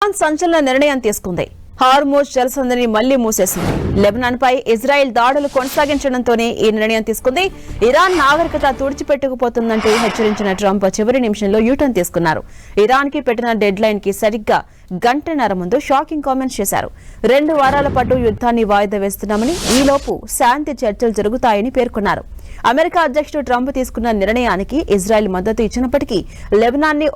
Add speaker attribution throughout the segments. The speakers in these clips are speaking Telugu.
Speaker 1: సంచలన నిర్ణయం తీసుకుంది. హార్మోజ్ జలసంధిని మళ్లీ మూసేసింది. లెబనాన్ పై ఇజ్రాయెల్ దాడులు కొనసాగించడంతోనే ఈ నిర్ణయం తీసుకుంది. ఇరాన్ నాగరికత తుడిచిపెట్టుకుపోతుందంటూ హెచ్చరించిన ట్రంప్ చివరి నిమిషంలో యూటర్న్ తీసుకున్నారు. ఇరాన్ కి పెట్టిన డెడ్ లైన్ కి సరిగ్గా గంటన్నర ముందు షాకింగ్ కామెంట్స్ చేశారు. 2 వారాల పాటు యుద్ధాన్ని వాయిదా వేస్తున్నామని, ఈలోపు శాంతి చర్చలు జరుగుతాయని పేర్కొన్నారు. అమెరికా అధ్యక్షుడు ట్రంప్ తీసుకున్న నిర్ణయానికి ఇజ్రాయెల్ మద్దతు ఇచ్చినప్పటికీ లెబనాన్ ని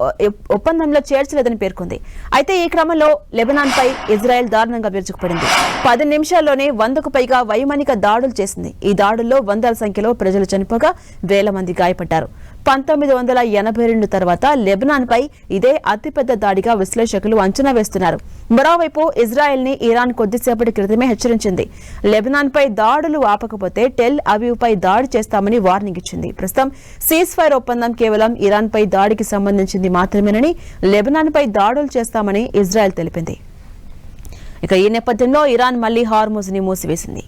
Speaker 1: ఒప్పందంలో చేర్చలేదని పేర్కొంది. అయితే ఈ క్రమంలో లెబనాన్ పై ఇజ్రాయెల్ దారుణంగా విరుచుకుపడింది. 10 నిమిషాల్లోనే 100కు పైగా వైమానిక దాడులు చేసింది. ఈ దాడుల్లో వందల సంఖ్యలో ప్రజలు చనిపోగా వేల మంది గాయపడ్డారు. 1982 తర్వాత లెబనాన్ పై ఇదే అతిపెద్ద దాడిగా విశ్లేషకులు అంచనా వేస్తున్నారు. మరోవైపు ఇజ్రాయెల్ ని ఇరాన్ కొద్దిసేపటి క్రితమే హెచ్చరించింది. లెబనాన్ పై దాడులు ఆపకపోతే టెల్ అవీవ్ పై దాడి చేస్తామని వార్నింగ్ ఇచ్చింది. ప్రస్తుతం సీజ్ ఫైర్ ఒప్పందం కేవలం ఇరాన్ పై దాడికి సంబంధించింది మాత్రమేనని, లెబనాన్ పై దాడులు చేస్తామని ఇజ్రాయెల్ తెలిపింది. ఇక ఈ నేపథ్యంలో ఇరాన్ మళ్లీ హార్మోజ్ ని మూసివేసింది.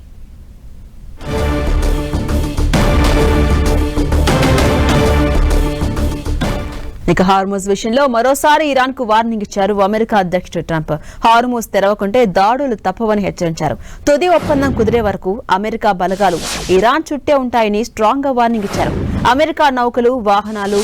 Speaker 1: ఇక హార్మోజ్ విషయంలో మరోసారి ఇరాన్ కు వార్నింగ్ ఇచ్చారు అమెరికా అధ్యక్షుడు ట్రంప్. హార్మోజ్ తెరవకుంటే దాడులు తప్పవని హెచ్చరించారు. తుది ఒప్పందం కుదిరే వరకు అమెరికా బలగాలు ఇరాన్ చుట్టే ఉంటాయని స్ట్రాంగ్ గా వార్నింగ్ ఇచ్చారు. అమెరికా నౌకలు, వాహనాలు,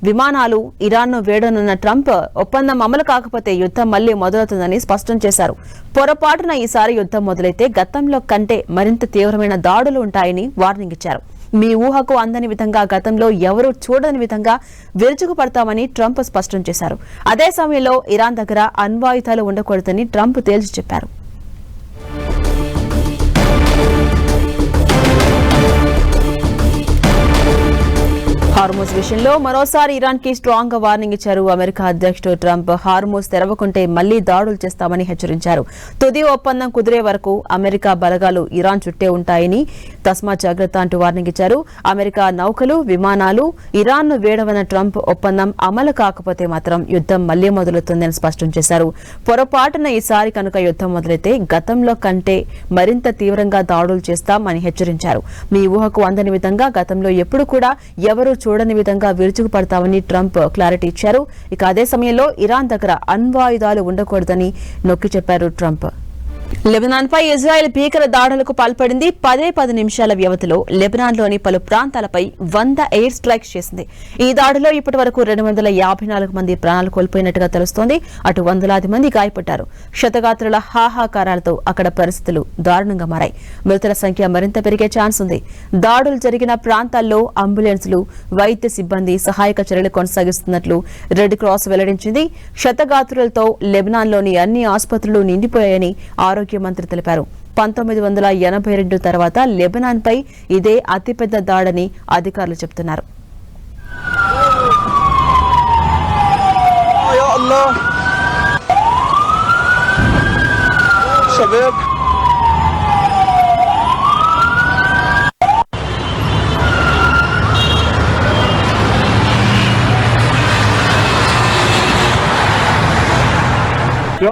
Speaker 1: విమానాలు ఇరాన్ను వేడనున్న ట్రంప్ ఒప్పందం అమలు కాకపోతే యుద్ధం మళ్లీ మొదలవుతుందని స్పష్టం చేశారు. పొరపాటున ఈసారి యుద్ధం మొదలైతే గతంలో కంటే మరింత తీవ్రమైన దాడులు ఉంటాయని వార్నింగ్ ఇచ్చారు. మీ ఊహకు అందని విధంగా, గతంలో ఎవరూ చూడని విధంగా విరుచుకుపడతామని ట్రంప్ స్పష్టం చేశారు. అదే సమయంలో ఇరాన్ దగ్గర అణ్వాయుధాలు ఉండకూడదని ట్రంప్ తేల్చి చెప్పారు. హార్మోజ్ విషయంలో మరోసారి ఇరాన్ కి స్ట్రాంగ్ గా వార్నింగ్ ఇచ్చారు అమెరికా అధ్యక్షుడు ట్రంప్. హార్మోజ్ తెరవకుంటే మళ్లీ దాడులు చేస్తామని హెచ్చరించారు. తుది ఒప్పందం కుదిరే వరకు అమెరికా బలగాలు ఇరాన్ చుట్టే ఉంటాయని, తస్మా జాగ్రత్త అంటూ వార్నింగ్ ఇచ్చారు. అమెరికా నౌకలు, విమానాలు ఇరాన్ను వేడవన్న ట్రంప్ ఒప్పందం అమలు కాకపోతే మాత్రం యుద్ధం మళ్లీ మొదలవుతుందని స్పష్టం చేశారు. పొరపాటున ఈసారి కనుక యుద్ధం మొదలైతే గతంలో కంటే మరింత తీవ్రంగా దాడులు చేస్తామని హెచ్చరించారు. మీ ఊహకు అందని విధంగా, గతంలో ఎప్పుడు కూడా ఎవరూ చూడని విధంగా విరుచుకుపడతామని ట్రంప్ క్లారిటీ ఇచ్చారు. ఇక అదే సమయంలో ఇరాన్ దగ్గర అణ్వాయుధాలు ఉండకూడదని నొక్కి చెప్పారు ట్రంప్. లెబనాన్ పై ఇజ్రాయెల్ భీకర దాడులకు పాల్పడింది. 10 నిమిషాల వ్యవధిలో లెబనాన్లోని పలు ప్రాంతాలపై 100 ఎయిర్ స్ట్రైక్స్ చేసింది. ఈ దాడిలో ఇప్పటి వరకు 254 మంది ప్రాణాలు కోల్పోయినట్టుగా తెలుస్తోంది. అటు వందలాది మంది గాయపడ్డారు. క్షతగాత్రుల హాహాకారాలతో అక్కడ పరిస్థితులు దారుణంగా మారాయి. మృతుల సంఖ్య మరింత పెరిగే ఛాన్స్ ఉంది. దాడులు జరిగిన ప్రాంతాల్లో అంబులెన్సులు, వైద్య సిబ్బంది సహాయక చర్యలు కొనసాగిస్తున్నట్లు రెడ్ క్రాస్ వెల్లడించింది. క్షతగాత్రులతో లెబనాన్లోని అన్ని ఆసుపత్రులు నిండిపోయాయని ఆరోగ్య మంత్రి తెలిపారు. 1982 తర్వాత లెబనాన్ పై ఇదే అతిపెద్ద దాడని అధికారులు చెబుతున్నారు.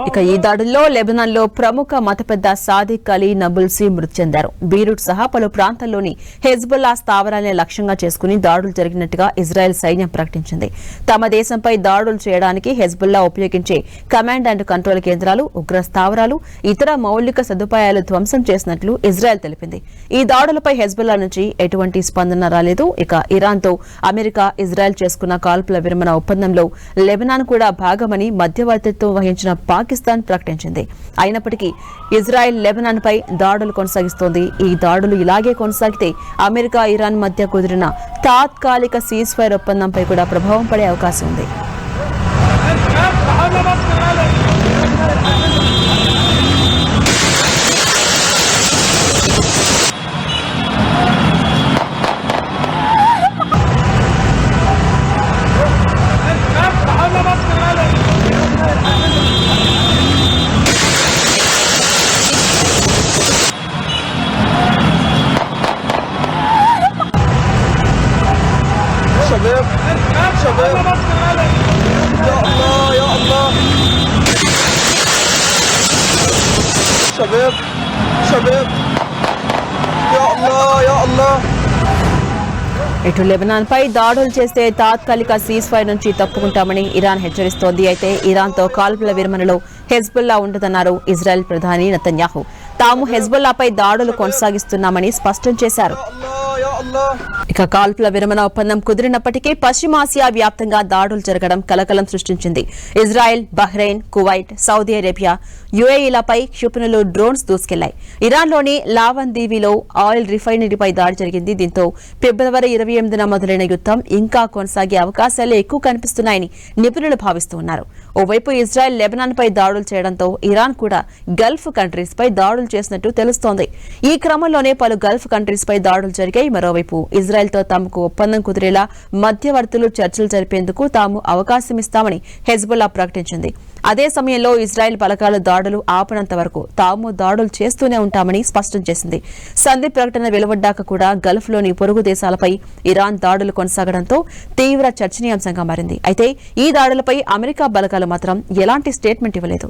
Speaker 1: ఇక ఈ దాడుల్లో లెబనాన్ లో ప్రముఖ మత పెద్ద సాదిక్ అలీ నబుల్సీ మృతి చెందారు. బీరూట్ సహా పలు ప్రాంతాల్లోని హెజ్బుల్లా స్థావరాలనే లక్ష్యంగా చేసుకుని దాడులు జరిగినట్టుగా ఇజ్రాయెల్ సైన్యం ప్రకటించింది. తమ దేశంపై దాడులు చేయడానికి హెజ్బుల్లా ఉపయోగించే కమాండ్ అండ్ కంట్రోల్ కేంద్రాలు, ఉగ్ర స్థావరాలు, ఇతర మౌలిక సదుపాయాలు ధ్వంసం చేసినట్లు ఇజ్రాయెల్ తెలిపింది. ఈ దాడులపై హెజ్బుల్లా నుంచి ఎటువంటి స్పందన రాలేదు. ఇక ఇరాన్తో అమెరికా, ఇజ్రాయెల్ చేసుకున్న కాల్పుల విరమణ ఒప్పందంలో లెబనాన్ కూడా భాగమని మధ్యవర్తిత్వం వహించిన పాకిస్తాన్ ప్రకటించింది. అయినప్పటికీ ఇజ్రాయెల్ లెబనాన్ పై దాడులు కొనసాగిస్తోంది. ఈ దాడులు ఇలాగే కొనసాగితే అమెరికా, ఇరాన్ మధ్య కుదిరిన తాత్కాలిక సీజ్ ఫైర్ ఒప్పందంపై కూడా ప్రభావం పడే అవకాశం ఉంది. ఇటు లెబనాన్పై దాడులు చేస్తే తాత్కాలిక సీజ్ ఫైర్ నుంచి తప్పుకుంటామని ఇరాన్ హెచ్చరిస్తోంది. అయితే ఇరాన్తో కాల్పుల విరమణలో హెజ్బుల్లా ఉండదన్నారు ఇజ్రాయెల్ ప్రధాని నెతన్యాహు. తాము హెజ్బుల్లాపై దాడులు కొనసాగిస్తున్నామని స్పష్టం చేశారు. ఇక కాల్పుల విరమణ ఒప్పందం కుదిరినప్పటికీ పశ్చిమాసియా వ్యాప్తంగా దాడులు జరగడం కలకలం సృష్టించింది. Israel, Bahrain, Kuwait, Saudi Arabia, యుఏఈలపై క్షిపణులు, డ్రోన్స్ దూసుకెళ్లాయి. ఇరాన్లోని లావన్ దీవిలో ఆయిల్ రిఫైనరీపై దాడి జరిగింది. దీంతో ఫిబ్రవరి 28న మొదలైన యుద్దం ఇంకా కొనసాగే అవకాశాలు ఎక్కువ కనిపిస్తున్నాయని నిపుణులు భావిస్తున్నారు. ఓవైపు ఇజ్రాయెల్ లెబనాన్పై దాడులు చేయడంతో ఇరాన్ కూడా గల్ఫ్ కంట్రీస్ పై దాడులు చేసినట్టు తెలుస్తోంది. ఈ క్రమంలోనే పలు గల్ఫ్ కంట్రీస్ పై దాడులు జరిగాయి. మరోవైపు ఇజ్రాయెల్తో తమకు ఒప్పందం కుదిరేలా మధ్యవర్తులు చర్చలు జరిపేందుకు తాము అవకాశమిస్తామని హెజ్బుల్లా ప్రకటించింది. అదే సమయంలో ఇజ్రాయెల్ బలగాలు దాడులు ఆపనంత వరకు తాము దాడులు చేస్తూనే ఉంటామని స్పష్టం చేసింది. సంధి ప్రకటన వెలువడ్డాక కూడా గల్ఫ్లోని పొరుగు దేశాలపై ఇరాన్ దాడులు కొనసాగడంతో తీవ్ర చర్చనీయాంశంగా మారింది. అయితే ఈ దాడులపై అమెరికా బలగాలు మాత్రం ఎలాంటి స్టేట్మెంట్ ఇవ్వలేదు.